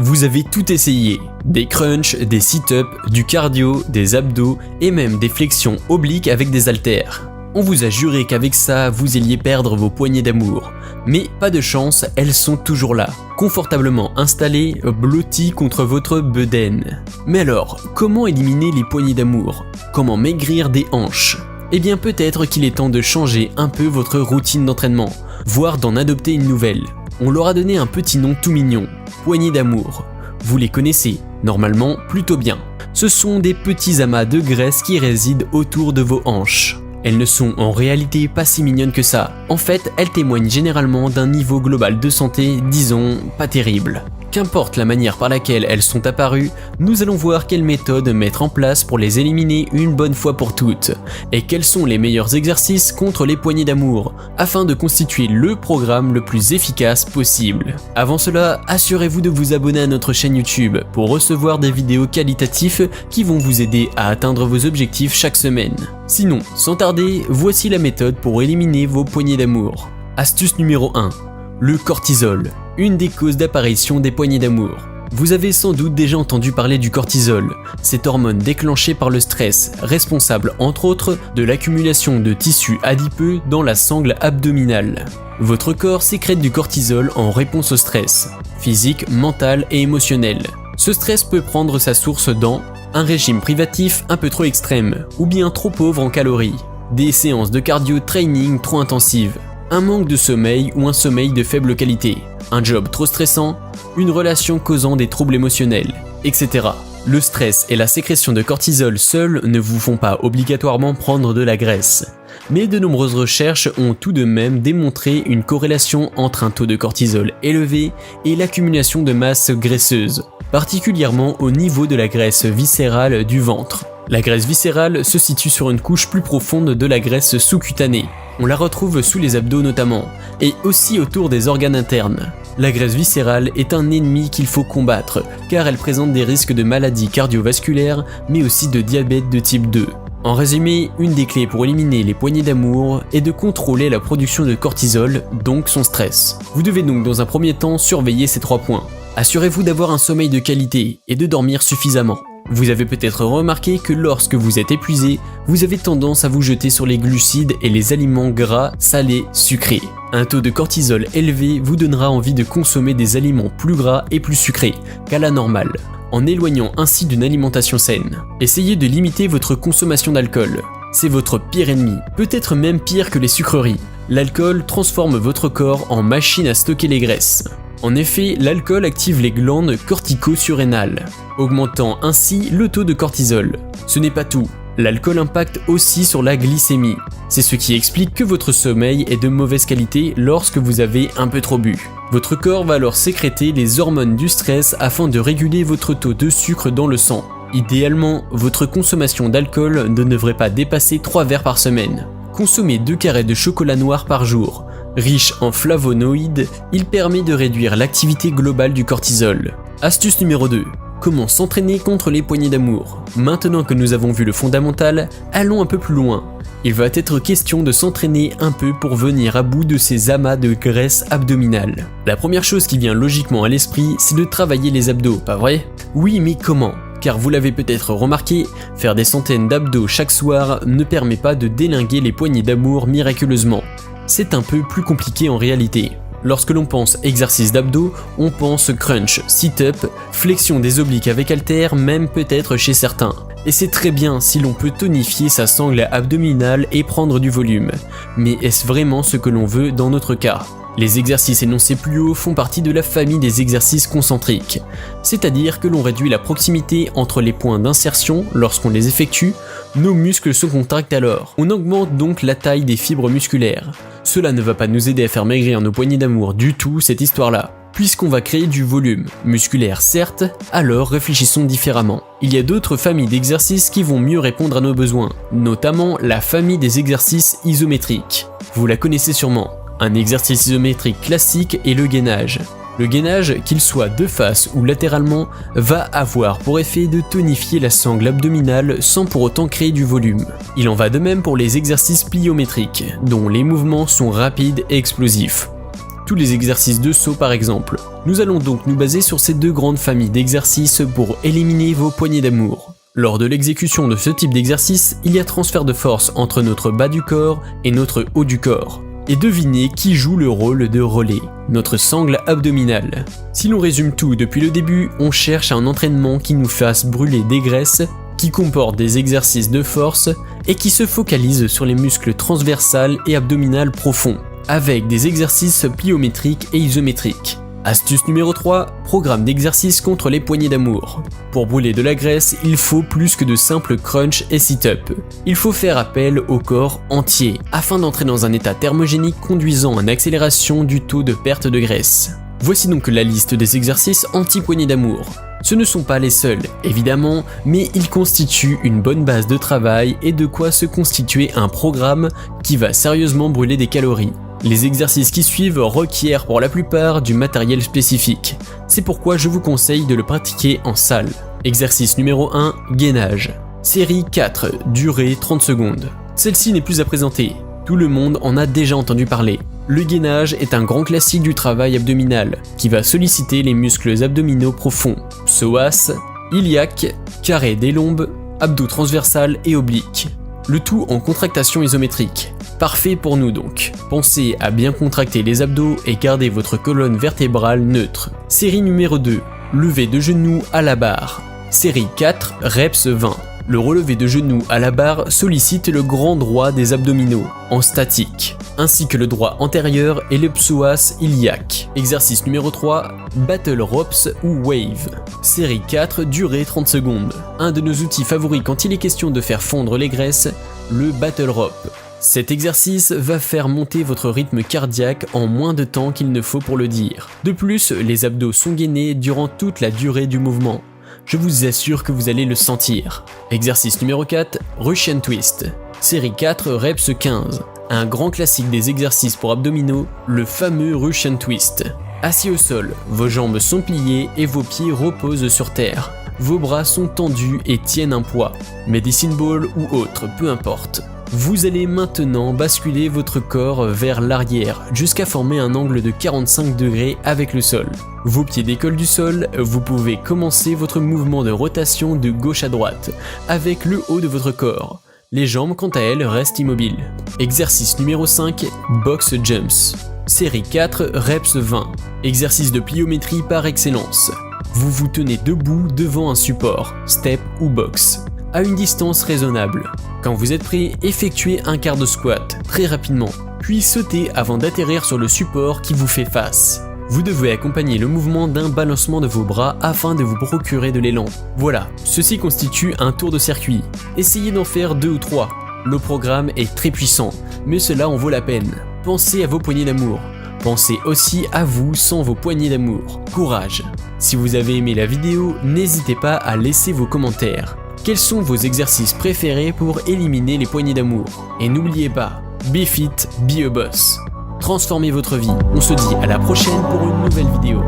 Vous avez tout essayé, des crunchs, des sit-ups, du cardio, des abdos et même des flexions obliques avec des haltères. On vous a juré qu'avec ça, vous alliez perdre vos poignées d'amour. Mais pas de chance, elles sont toujours là, confortablement installées, blotties contre votre bedaine. Mais alors, comment éliminer les poignées d'amour? Comment maigrir des hanches? Eh bien peut-être qu'il est temps de changer un peu votre routine d'entraînement, voire d'en adopter une nouvelle. On leur a donné un petit nom tout mignon, poignées d'amour. Vous les connaissez, normalement plutôt bien. Ce sont des petits amas de graisse qui résident autour de vos hanches. Elles ne sont en réalité pas si mignonnes que ça. En fait, elles témoignent généralement d'un niveau global de santé, disons, pas terrible. Qu'importe la manière par laquelle elles sont apparues, nous allons voir quelle méthode mettre en place pour les éliminer une bonne fois pour toutes, et quels sont les meilleurs exercices contre les poignées d'amour, afin de constituer le programme le plus efficace possible. Avant cela, assurez-vous de vous abonner à notre chaîne YouTube pour recevoir des vidéos qualitatives qui vont vous aider à atteindre vos objectifs chaque semaine. Sinon, sans tarder, voici la méthode pour éliminer vos poignées d'amour. Astuce numéro 1. Le cortisol, une des causes d'apparition des poignées d'amour. Vous avez sans doute déjà entendu parler du cortisol, cette hormone déclenchée par le stress, responsable entre autres de l'accumulation de tissus adipeux dans la sangle abdominale. Votre corps sécrète du cortisol en réponse au stress, physique, mental et émotionnel. Ce stress peut prendre sa source dans un régime privatif un peu trop extrême, ou bien trop pauvre en calories, des séances de cardio training trop intensives, un manque de sommeil ou un sommeil de faible qualité, un job trop stressant, une relation causant des troubles émotionnels, etc. Le stress et la sécrétion de cortisol seuls ne vous font pas obligatoirement prendre de la graisse. Mais de nombreuses recherches ont tout de même démontré une corrélation entre un taux de cortisol élevé et l'accumulation de masse graisseuse, particulièrement au niveau de la graisse viscérale du ventre. La graisse viscérale se situe sur une couche plus profonde de la graisse sous-cutanée. On la retrouve sous les abdos notamment, et aussi autour des organes internes. La graisse viscérale est un ennemi qu'il faut combattre, car elle présente des risques de maladies cardiovasculaires, mais aussi de diabète de type 2. En résumé, une des clés pour éliminer les poignées d'amour est de contrôler la production de cortisol, donc son stress. Vous devez donc dans un premier temps surveiller ces 3 points. Assurez-vous d'avoir un sommeil de qualité et de dormir suffisamment. Vous avez peut-être remarqué que lorsque vous êtes épuisé, vous avez tendance à vous jeter sur les glucides et les aliments gras, salés, sucrés. Un taux de cortisol élevé vous donnera envie de consommer des aliments plus gras et plus sucrés qu'à la normale, en éloignant ainsi d'une alimentation saine. Essayez de limiter votre consommation d'alcool. C'est votre pire ennemi, peut-être même pire que les sucreries. L'alcool transforme votre corps en machine à stocker les graisses. En effet, l'alcool active les glandes cortico-surrénales, augmentant ainsi le taux de cortisol. Ce n'est pas tout, l'alcool impacte aussi sur la glycémie. C'est ce qui explique que votre sommeil est de mauvaise qualité lorsque vous avez un peu trop bu. Votre corps va alors sécréter les hormones du stress afin de réguler votre taux de sucre dans le sang. Idéalement, votre consommation d'alcool ne devrait pas dépasser 3 verres par semaine. Consommez 2 carrés de chocolat noir par jour. Riche en flavonoïdes, il permet de réduire l'activité globale du cortisol. Astuce numéro 2. Comment s'entraîner contre les poignées d'amour? Maintenant que nous avons vu le fondamental, allons un peu plus loin. Il va être question de s'entraîner un peu pour venir à bout de ces amas de graisse abdominale. La première chose qui vient logiquement à l'esprit, c'est de travailler les abdos, pas vrai? Oui, mais comment? Car vous l'avez peut-être remarqué, faire des centaines d'abdos chaque soir ne permet pas de délinguer les poignées d'amour miraculeusement. C'est un peu plus compliqué en réalité. Lorsque l'on pense exercice d'abdos, on pense crunch, sit-up, flexion des obliques avec haltères, même peut-être chez certains. Et c'est très bien si l'on peut tonifier sa sangle abdominale et prendre du volume. Mais est-ce vraiment ce que l'on veut dans notre cas? Les exercices énoncés plus haut font partie de la famille des exercices concentriques, c'est-à-dire que l'on réduit la proximité entre les points d'insertion lorsqu'on les effectue, nos muscles se contractent alors. On augmente donc la taille des fibres musculaires. Cela ne va pas nous aider à faire maigrir nos poignées d'amour du tout, cette histoire-là, puisqu'on va créer du volume, musculaire certes, alors réfléchissons différemment. Il y a d'autres familles d'exercices qui vont mieux répondre à nos besoins, notamment la famille des exercices isométriques. Vous la connaissez sûrement. Un exercice isométrique classique est le gainage. Le gainage, qu'il soit de face ou latéralement, va avoir pour effet de tonifier la sangle abdominale sans pour autant créer du volume. Il en va de même pour les exercices pliométriques, dont les mouvements sont rapides et explosifs. tous les exercices de saut par exemple. Nous allons donc nous baser sur ces deux grandes familles d'exercices pour éliminer vos poignées d'amour. Lors de l'exécution de ce type d'exercice, il y a transfert de force entre notre bas du corps et notre haut du corps. Et devinez qui joue le rôle de relais, notre sangle abdominale. Si l'on résume tout depuis le début, on cherche un entraînement qui nous fasse brûler des graisses, qui comporte des exercices de force et qui se focalise sur les muscles transversales et abdominales profonds, avec des exercices pliométriques et isométriques. Astuce numéro 3, programme d'exercice contre les poignées d'amour. Pour brûler de la graisse, il faut plus que de simples crunch et sit-up. Il faut faire appel au corps entier, afin d'entrer dans un état thermogénique conduisant à une accélération du taux de perte de graisse. Voici donc la liste des exercices anti-poignées d'amour. Ce ne sont pas les seuls, évidemment, mais ils constituent une bonne base de travail et de quoi se constituer un programme qui va sérieusement brûler des calories. Les exercices qui suivent requièrent pour la plupart du matériel spécifique. C'est pourquoi je vous conseille de le pratiquer en salle. Exercice numéro 1, gainage. Série 4, durée 30 secondes. Celle-ci n'est plus à présenter. Tout le monde en a déjà entendu parler. Le gainage est un grand classique du travail abdominal qui va solliciter les muscles abdominaux profonds, psoas, iliaque, carré des lombes, abdos transversal et oblique. Le tout en contractation isométrique. Parfait pour nous donc. Pensez à bien contracter les abdos et gardez votre colonne vertébrale neutre. Série numéro 2, lever de genoux à la barre. Série 4, reps 20. Le relevé de genoux à la barre sollicite le grand droit des abdominaux, en statique, ainsi que le droit antérieur et le psoas iliaque. Exercice numéro 3, battle ropes ou wave. Série 4, durée 30 secondes. Un de nos outils favoris quand il est question de faire fondre les graisses, le battle rope. Cet exercice va faire monter votre rythme cardiaque en moins de temps qu'il ne faut pour le dire. De plus, les abdos sont gainés durant toute la durée du mouvement. Je vous assure que vous allez le sentir. Exercice numéro 4, Russian Twist. Série 4, reps 15. Un grand classique des exercices pour abdominaux, le fameux Russian Twist. Assis au sol, vos jambes sont pliées et vos pieds reposent sur terre. Vos bras sont tendus et tiennent un poids, medicine ball ou autre, peu importe. Vous allez maintenant basculer votre corps vers l'arrière jusqu'à former un angle de 45 degrés avec le sol. Vos pieds décollent du sol, vous pouvez commencer votre mouvement de rotation de gauche à droite avec le haut de votre corps. Les jambes quant à elles restent immobiles. Exercice numéro 5, box jumps. Série 4, reps 20. Exercice de pliométrie par excellence. Vous vous tenez debout devant un support, step ou box, à une distance raisonnable. Quand vous êtes prêt, effectuez un quart de squat très rapidement, puis sautez avant d'atterrir sur le support qui vous fait face. Vous devez accompagner le mouvement d'un balancement de vos bras afin de vous procurer de l'élan. Voilà, ceci constitue un tour de circuit. Essayez d'en faire 2 ou 3. Le programme est très puissant, mais cela en vaut la peine. Pensez à vos poignées d'amour. Pensez aussi à vous sans vos poignées d'amour. Courage! Si vous avez aimé la vidéo, n'hésitez pas à laisser vos commentaires. Quels sont vos exercices préférés pour éliminer les poignées d'amour? Et n'oubliez pas, be fit, be a boss. Transformez votre vie. On se dit à la prochaine pour une nouvelle vidéo.